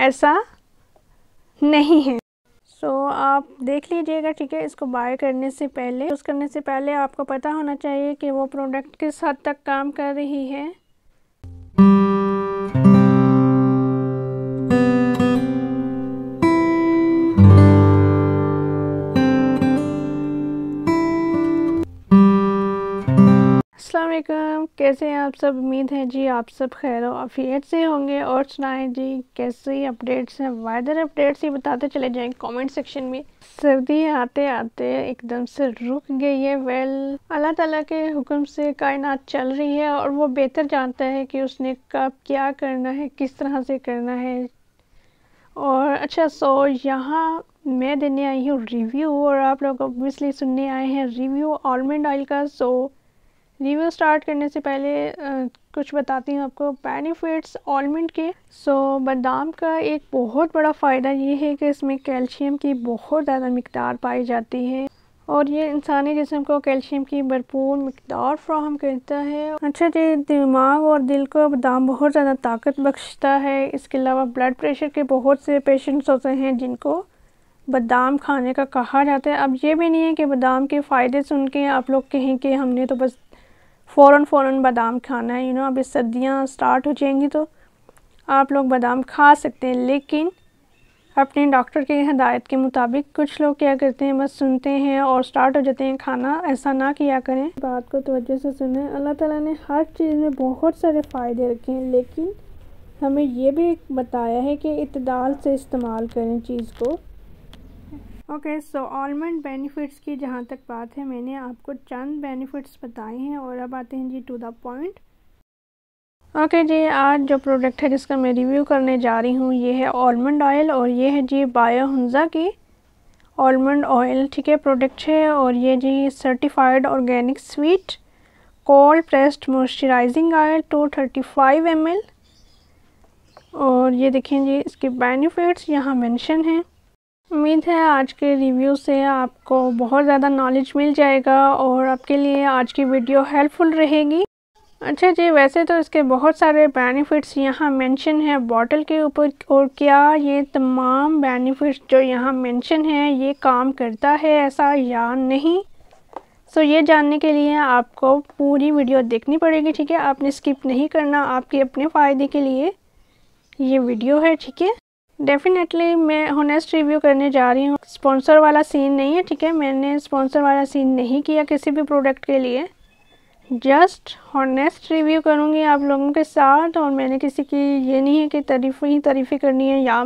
ऐसा नहीं है। आप देख लीजिएगा, ठीक है। इसको बाय करने से पहले, यूज़ करने से पहले आपको पता होना चाहिए कि वो प्रोडक्ट किस हद तक काम कर रही है। अस्सलाम वालेकुम, कैसे हैं आप सब। उम्मीद है जी आप सब खैर आफियत से होंगे। और सुनाएं जी कैसे अपडेट्स हैं, वेदर अपडेट्स ही बताते चले जाएं कमेंट सेक्शन में। सर्दी आते आते एकदम से रुक गई है। अल्लाह ताला के हुक्म से कायनात चल रही है और वो बेहतर जानता है कि उसने कब क्या करना है, किस तरह से करना है। और अच्छा, यहाँ मैं देने आई हूँ रिव्यू और आप लोग ऑब्वियसली सुनने आए हैं रिव्यू आलमंड ऑयल का। रिव्यू स्टार्ट करने से पहले कुछ बताती हूँ आपको बेनिफिट्स आलमंड के। बादाम का एक बहुत बड़ा फ़ायदा ये है कि इसमें कैल्शियम की बहुत ज़्यादा मिकदार पाई जाती है और ये इंसानी जिस्म को कैल्शियम की भरपूर मिकदार फ्राहम करता है। अच्छा जी, दिमाग और दिल को बादाम बहुत ज़्यादा ताकत बख्शता है। इसके अलावा ब्लड प्रेशर के बहुत से पेशेंट्स होते हैं जिनको बादाम खाने का कहा जाता है। अब ये भी नहीं है कि बादाम के फ़ायदे सुन के आप लोग कहें कि हमने तो बस फ़ौरन बादाम खाना है। अभी सर्दियाँ स्टार्ट हो जाएंगी तो आप लोग बादाम खा सकते हैं, लेकिन अपने डॉक्टर की हिदायत के मुताबिक। कुछ लोग क्या करते हैं, बस सुनते हैं और स्टार्ट हो जाते हैं खाना। ऐसा ना किया करें, बात को तवज्जो से सुने। अल्लाह ताला ने हर चीज़ में बहुत सारे फ़ायदे रखे हैं, लेकिन हमें ये भी बताया है कि इत्तेदाल से इस्तेमाल करें चीज़ को। ओके, आलमंड बेनिफिट्स की जहाँ तक बात है, मैंने आपको चंद बेनिफिट्स बताए हैं और अब आते हैं जी टू द पॉइंट। ओके जी, आज जो प्रोडक्ट है जिसका मैं रिव्यू करने जा रही हूँ ये है आलमंड ऑयल और ये है जी बायोहुंजा की आलमंड ऑयल, ठीक है, प्रोडक्ट है। और ये जी certified organic sweet cold pressed moisturising oil 235 ml। और ये देखें जी इसके बेनिफिट्स यहाँ मेंशन हैं। उम्मीद है आज के रिव्यू से आपको बहुत ज़्यादा नॉलेज मिल जाएगा और आपके लिए आज की वीडियो हेल्पफुल रहेगी। अच्छा जी, वैसे तो इसके बहुत सारे बेनिफिट्स यहाँ मेंशन है बॉटल के ऊपर, और क्या ये तमाम बेनिफिट्स जो यहाँ मेंशन है ये काम करता है ऐसा या नहीं। ये जानने के लिए आपको पूरी वीडियो देखनी पड़ेगी, ठीक है। आपने स्किप नहीं करना, आपके अपने फ़ायदे के लिए ये वीडियो है, ठीक है। डेफिनेटली मैं होनेस्ट रिव्यू करने जा रही हूँ, स्पॉन्सर वाला सीन नहीं है, ठीक है। मैंने स्पॉन्सर वाला सीन नहीं किया किसी भी प्रोडक्ट के लिए, जस्ट होनेस्ट रिव्यू करूँगी आप लोगों के साथ। और मैंने किसी की ये नहीं है कि तारीफ़ें करनी है, या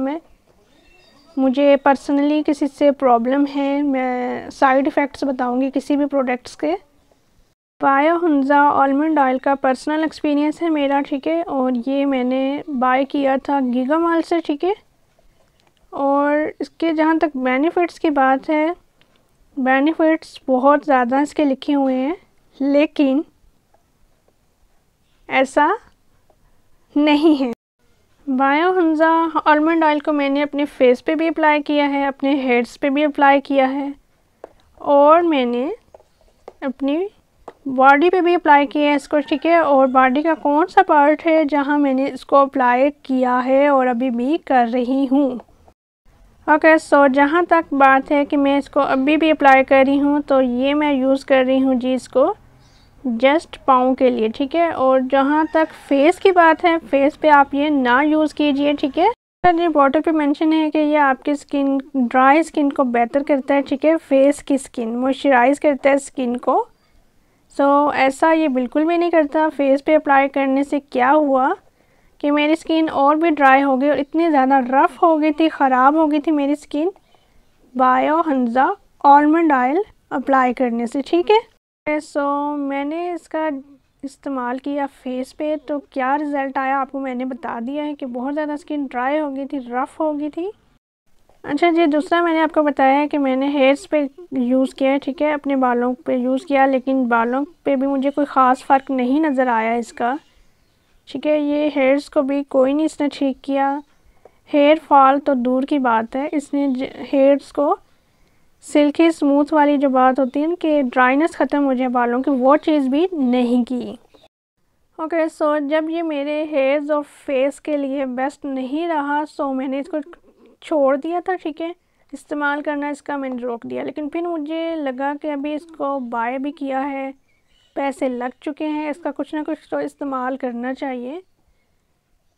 मुझे पर्सनली किसी से प्रॉब्लम है, मैं साइड इफ़ेक्ट्स बताऊँगी किसी भी प्रोडक्ट्स के। बायोहुंजा आलमंड ऑयल का पर्सनल एक्सपीरियंस है मेरा, ठीक है। और ये मैंने बाय किया था गीगा मॉल से, ठीक है। और इसके जहाँ तक बेनिफिट्स की बात है, बेनिफिट्स बहुत ज़्यादा इसके लिखे हुए हैं, लेकिन ऐसा नहीं है। बायोहुंजा आलमंड ऑयल को मैंने अपने फेस पे भी अप्लाई किया है, अपने हेड्स पे भी अप्लाई किया है, और मैंने अपनी बॉडी पे भी अप्लाई किया है इसको, ठीक है। और बॉडी का कौन सा पार्ट है जहाँ मैंने इसको अप्लाई किया है और अभी भी कर रही हूँ। ओके, जहाँ तक बात है कि मैं इसको अभी भी अप्लाई कर रही हूँ, तो ये मैं यूज़ कर रही हूँ जी इसको जस्ट पाँव के लिए, ठीक है। और जहाँ तक फेस की बात है, फेस पे आप ये ना यूज़ कीजिए, ठीक है। ये बॉटल पे मेंशन है कि ये आपकी स्किन, ड्राई स्किन को बेहतर करता है, ठीक है। फेस की स्किन मॉइस्चराइज करता है स्किन को। ऐसा ये बिल्कुल भी नहीं करता। फेस पे अप्लाई करने से क्या हुआ कि मेरी स्किन और भी ड्राई हो गई और इतनी ज़्यादा रफ़ हो गई थी, ख़राब हो गई थी मेरी स्किन बायोहुंजा आलमंड ऑयल अप्लाई करने से, ठीक है। मैंने इसका इस्तेमाल किया फेस पे, तो क्या रिज़ल्ट आया आपको मैंने बता दिया है कि बहुत ज़्यादा स्किन ड्राई हो गई थी, रफ़ हो गई थी। अच्छा जी, दूसरा मैंने आपको बताया है कि मैंने हेयर्स पे यूज़ किया है, ठीक है, अपने बालों पे यूज़ किया, लेकिन बालों पे भी मुझे कोई ख़ास फ़र्क नहीं नज़र आया इसका, ठीक है। ये हेयर्स को भी कोई नहीं इसने ठीक किया। हेयर फॉल तो दूर की बात है, इसने हेयर्स को सिल्की स्मूथ वाली जो बात होती है ना कि ड्राइनेस ख़त्म हो जाए बालों की, वो चीज़ भी नहीं की। ओके सो जब ये मेरे हेयर्स और फेस के लिए बेस्ट नहीं रहा सो मैंने इसको छोड़ दिया था, ठीक है, इस्तेमाल करना इसका मैंने रोक दिया। लेकिन फिर मुझे लगा कि अभी इसको बाय भी किया है, पैसे लग चुके हैं, इसका कुछ ना कुछ तो इस्तेमाल करना चाहिए,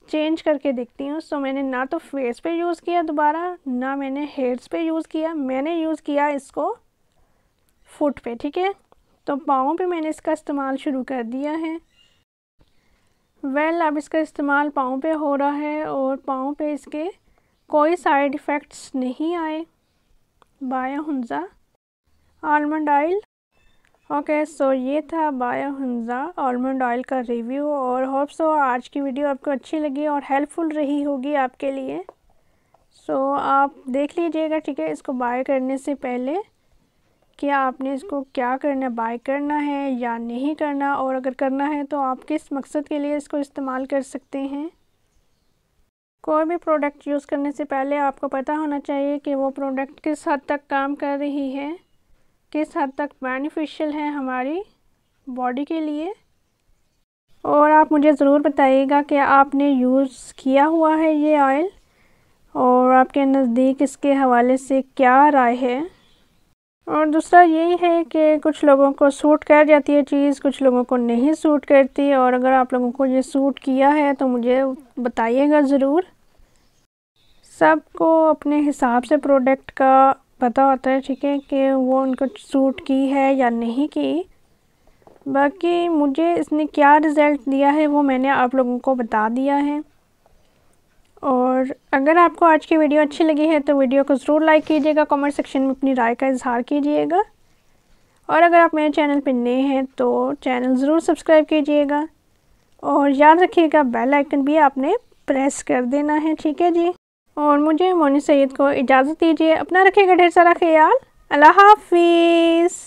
चेंज करके देखती हूँ। सो मैंने ना तो फेस पे यूज़ किया दोबारा, ना मैंने हेयर्स पे यूज़ किया, मैंने यूज़ किया इसको फुट पे, ठीक है। तो पाँव पे मैंने इसका इस्तेमाल शुरू कर दिया है। अब इसका इस्तेमाल पाँव पे हो रहा है और पाँव पे इसके कोई साइड इफ़ेक्ट्स नहीं आए। बाया Hunza almond oil. Okay so ये था बाया हुंजा आलमंड ऑयल का रिव्यू और होप सो आज की वीडियो आपको अच्छी लगी और हेल्पफुल रही होगी आपके लिए। सो आप देख लीजिएगा, ठीक है, इसको बाय करने से पहले कि आपने इसको क्या करना, बाय करना है या नहीं करना, और अगर करना है तो आप किस मकसद के लिए इसको इस्तेमाल कर सकते हैं। कोई भी प्रोडक्ट यूज़ करने से पहले आपको पता होना चाहिए कि वो प्रोडक्ट किस हद तक काम कर रही है, किस हद तक बेनिफिशियल है हमारी बॉडी के लिए। और आप मुझे ज़रूर बताइएगा कि आपने यूज़ किया हुआ है ये ऑयल और आपके नज़दीक इसके हवाले से क्या राय है। और दूसरा यही है कि कुछ लोगों को सूट कर जाती है चीज़, कुछ लोगों को नहीं सूट करती, और अगर आप लोगों को ये सूट किया है तो मुझे बताइएगा ज़रूर। सबको अपने हिसाब से प्रोडक्ट का पता होता है, ठीक है, कि वो उनको सूट की है या नहीं की। बाकी मुझे इसने क्या रिज़ल्ट दिया है वो मैंने आप लोगों को बता दिया है। और अगर आपको आज की वीडियो अच्छी लगी है तो वीडियो को ज़रूर लाइक कीजिएगा, कमेंट सेक्शन में अपनी राय का इजहार कीजिएगा, और अगर आप मेरे चैनल पर नए हैं तो चैनल ज़रूर सब्सक्राइब कीजिएगा, और याद रखिएगा बेल आइकन भी आपने प्रेस कर देना है, ठीक है जी। और मुझे मोनी सईद को इजाज़त दीजिए, अपना रखिएगा ढेर सारा ख्याल। अल्लाह हाफिज़।